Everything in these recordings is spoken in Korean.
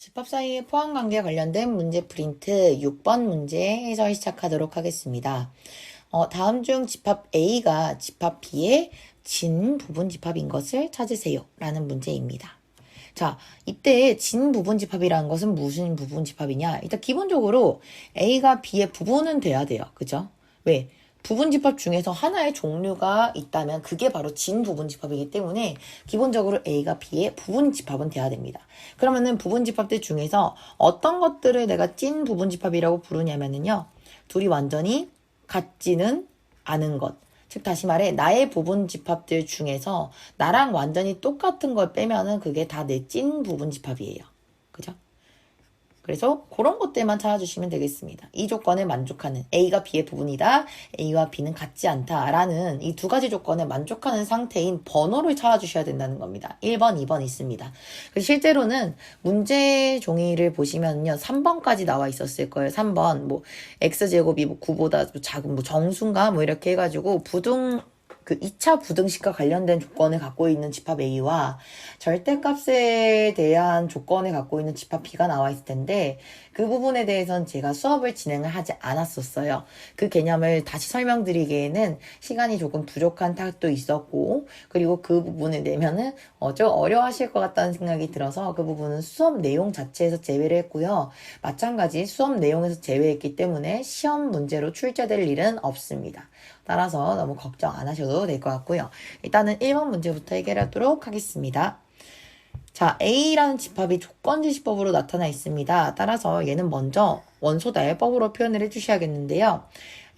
집합 사이의 포함관계 관련된 문제 프린트 6번 문제 해설 시작하도록 하겠습니다. 다음 중 집합 A가 집합 B의 진 부분 집합인 것을 찾으세요 라는 문제입니다. 자, 이때 진 부분 집합이라는 것은 무슨 부분 집합이냐? 일단 기본적으로 A가 B의 부분은 돼야 돼요. 그죠? 왜? 부분 집합 중에서 하나의 종류가 있다면 그게 바로 진 부분 집합이기 때문에 기본적으로 A가 B의 부분 집합은 돼야 됩니다. 그러면은 부분 집합들 중에서 어떤 것들을 내가 찐 부분 집합이라고 부르냐면은요. 둘이 완전히 같지는 않은 것. 즉 다시 말해 나의 부분 집합들 중에서 나랑 완전히 똑같은 걸 빼면은 그게 다 내 찐 부분 집합이에요. 그죠? 그래서 그런 것들만 찾아주시면 되겠습니다. 이 조건에 만족하는 A가 B의 부분이다. A와 B는 같지 않다라는 이 두 가지 조건에 만족하는 상태인 번호를 찾아주셔야 된다는 겁니다. 1번, 2번 있습니다. 실제로는 문제 종이를 보시면요. 3번까지 나와 있었을 거예요. 3번 뭐 X제곱이 뭐 9보다 작은 뭐 정수인가 뭐 이렇게 해가지고 그 2차 부등식과 관련된 조건을 갖고 있는 집합 A와 절대값에 대한 조건을 갖고 있는 집합 B가 나와 있을 텐데 그 부분에 대해서는 제가 수업을 진행을 하지 않았었어요. 그 개념을 다시 설명드리기에는 시간이 조금 부족한 탓도 있었고 그리고 그 부분을 내면은 좀 어려워하실 것 같다는 생각이 들어서 그 부분은 수업 내용 자체에서 제외를 했고요. 마찬가지 수업 내용에서 제외했기 때문에 시험 문제로 출제될 일은 없습니다. 따라서 너무 걱정 안 하셔도 될 것 같고요. 일단은 1번 문제부터 해결하도록 하겠습니다. 자, A라는 집합이 조건지시법으로 나타나 있습니다. 따라서 얘는 먼저 원소 나열법으로 표현을 해주셔야겠는데요.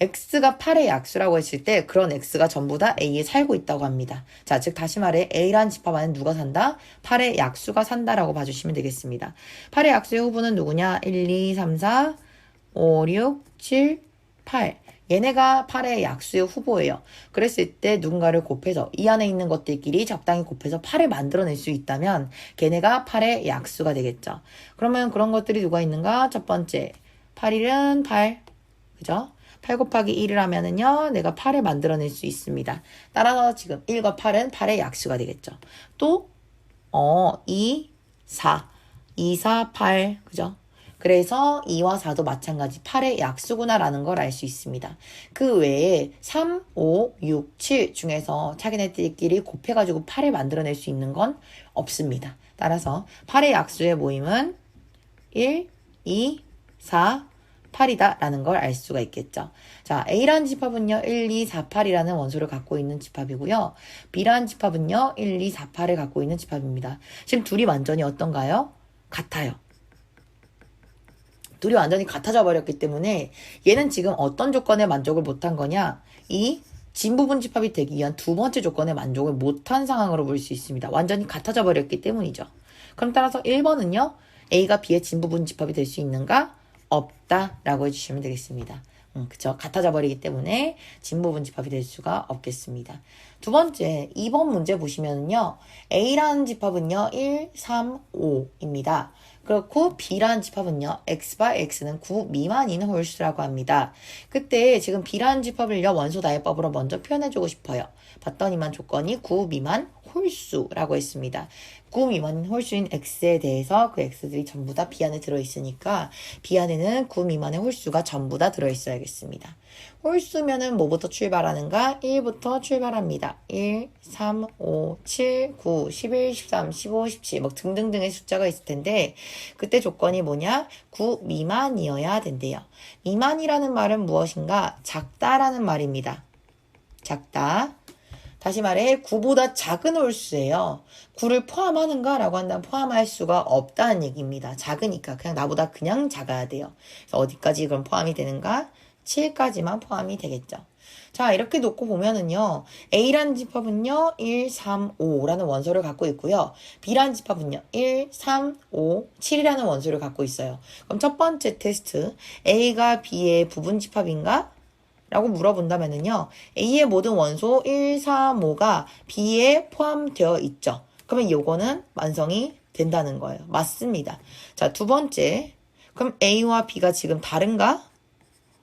X가 8의 약수라고 했을 때 그런 X가 전부 다 A에 살고 있다고 합니다. 자, 즉 다시 말해 A라는 집합 안에 누가 산다? 8의 약수가 산다라고 봐주시면 되겠습니다. 8의 약수의 후보는 누구냐? 1, 2, 3, 4, 5, 6, 7, 8. 얘네가 8의 약수의 후보예요. 그랬을 때 누군가를 곱해서 이 안에 있는 것들끼리 적당히 곱해서 8을 만들어낼 수 있다면 걔네가 8의 약수가 되겠죠. 그러면 그런 것들이 누가 있는가? 첫 번째 8일은 8. 그죠? 8 곱하기 1을 하면은요. 내가 8을 만들어낼 수 있습니다. 따라서 지금 1과 8은 8의 약수가 되겠죠. 또 2, 4. 2, 4, 8. 그죠? 그래서 2와 4도 마찬가지 8의 약수구나라는 걸 알 수 있습니다. 그 외에 3, 5, 6, 7 중에서 자기네들끼리 곱해가지고 8을 만들어낼 수 있는 건 없습니다. 따라서 8의 약수의 모임은 1, 2, 4, 8이다 라는 걸 알 수가 있겠죠. 자, A라는 집합은요 1, 2, 4, 8이라는 원소를 갖고 있는 집합이고요. B라는 집합은요 1, 2, 4, 8을 갖고 있는 집합입니다. 지금 둘이 완전히 어떤가요? 같아요. 둘이 완전히 같아져 버렸기 때문에 얘는 지금 어떤 조건에 만족을 못한 거냐? 이 진부분 집합이 되기 위한 두 번째 조건에 만족을 못한 상황으로 볼 수 있습니다. 완전히 같아져 버렸기 때문이죠. 그럼 따라서 1번은요. A가 B의 진부분 집합이 될 수 있는가? 없다 라고 해주시면 되겠습니다. 그쵸. 같아져 버리기 때문에 진부분 집합이 될 수가 없겠습니다. 두 번째 2번 문제 보시면요. A라는 집합은요. 1, 3, 5입니다. 그렇고 B라는 집합은요. X바 X는 9 미만인 홀수라고 합니다. 그때 지금 B라는 집합을요. 원소 나열법으로 먼저 표현해주고 싶어요. 봤더니만 조건이 9 미만 홀수라고 했습니다. 9 미만인 홀수인 X에 대해서 그 X들이 전부 다 B 안에 들어있으니까 B 안에는 9 미만의 홀수가 전부 다 들어있어야겠습니다. 홀수면은 뭐부터 출발하는가? 1부터 출발합니다. 1, 3, 5, 7, 9, 11, 13, 15, 17 뭐 등등등의 숫자가 있을 텐데 그때 조건이 뭐냐? 9 미만이어야 된대요. 미만이라는 말은 무엇인가? 작다라는 말입니다. 작다. 다시 말해 9보다 작은 홀수예요. 9를 포함하는가? 라고 한다면 포함할 수가 없다는 얘기입니다. 작으니까 그냥 나보다 그냥 작아야 돼요. 그래서 어디까지 그럼 포함이 되는가? 7까지만 포함이 되겠죠. 자, 이렇게 놓고 보면은요. A라는 집합은요. 1, 3, 5라는 원소를 갖고 있고요. B라는 집합은요. 1, 3, 5, 7이라는 원소를 갖고 있어요. 그럼 첫 번째 테스트 A가 B의 부분 집합인가? 라고 물어본다면은요. A의 모든 원소 1, 3, 5가 B에 포함되어 있죠. 그러면 요거는 완성이 된다는 거예요. 맞습니다. 자, 두 번째. 그럼 A와 B가 지금 다른가?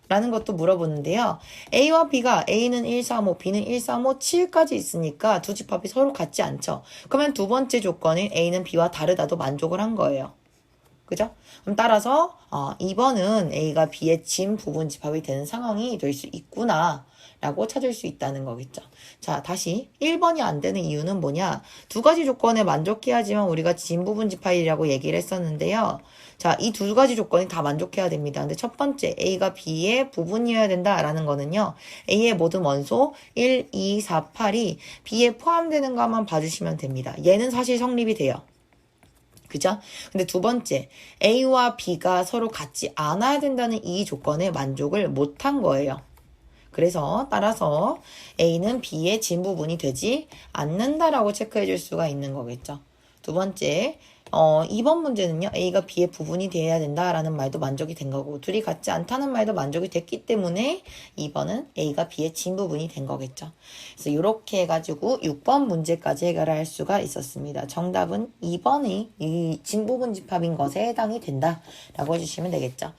라는 것도 물어보는데요. A와 B가 A는 1, 3, 5, B는 1, 3, 5, 7까지 있으니까 두 집합이 서로 같지 않죠. 그러면 두 번째 조건인 A는 B와 다르다도 만족을 한 거예요. 그죠? 그럼 따라서 2번은 A가 B의 진 부분 집합이 되는 상황이 될 수 있구나 라고 찾을 수 있다는 거겠죠. 자, 다시 1번이 안 되는 이유는 뭐냐? 두 가지 조건에 만족해야지만 우리가 진 부분 집합이라고 얘기를 했었는데요. 자, 이 두 가지 조건이 다 만족해야 됩니다. 근데 첫 번째, A가 B의 부분이어야 된다라는 거는요. A의 모든 원소 1, 2, 4, 8이 B에 포함되는가만 봐주시면 됩니다. 얘는 사실 성립이 돼요. 그죠? 근데 두 번째, A와 B가 서로 같지 않아야 된다는 이 조건에 만족을 못한 거예요. 그래서 따라서 A는 B의 진 부분이 되지 않는다라고 체크해 줄 수가 있는 거겠죠. 두 번째, 2번 문제는요. A가 B의 부분이 돼야 된다라는 말도 만족이 된 거고 둘이 같지 않다는 말도 만족이 됐기 때문에 2번은 A가 B의 진 부분이 된 거겠죠. 그래서 이렇게 해가지고 6번 문제까지 해결할 수가 있었습니다. 정답은 2번이 이 진 부분 집합인 것에 해당이 된다라고 해주시면 되겠죠.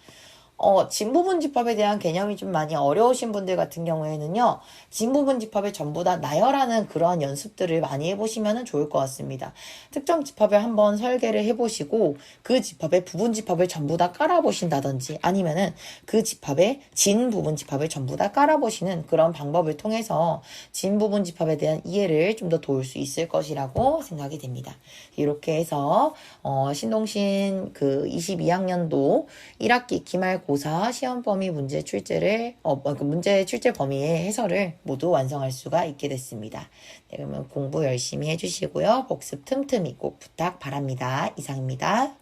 진부분 집합에 대한 개념이 좀 많이 어려우신 분들 같은 경우에는요, 진부분 집합을 전부 다 나열하는 그러한 연습들을 많이 해보시면 좋을 것 같습니다. 특정 집합을 한번 설계를 해보시고, 그 집합의 부분 집합을 전부 다 깔아보신다든지, 아니면은 그 집합의 진 부분 집합을 전부 다 깔아보시는 그런 방법을 통해서 진 부분 집합에 대한 이해를 좀 더 도울 수 있을 것이라고 생각이 됩니다. 이렇게 해서, 신동신 그 22학년도 1학기 기말고사 시험 범위 문제 출제를 문제 출제 범위의 해설을 모두 완성할 수가 있게 됐습니다. 네, 그러면 공부 열심히 해주시고요. 복습 틈틈이 꼭 부탁 바랍니다. 이상입니다.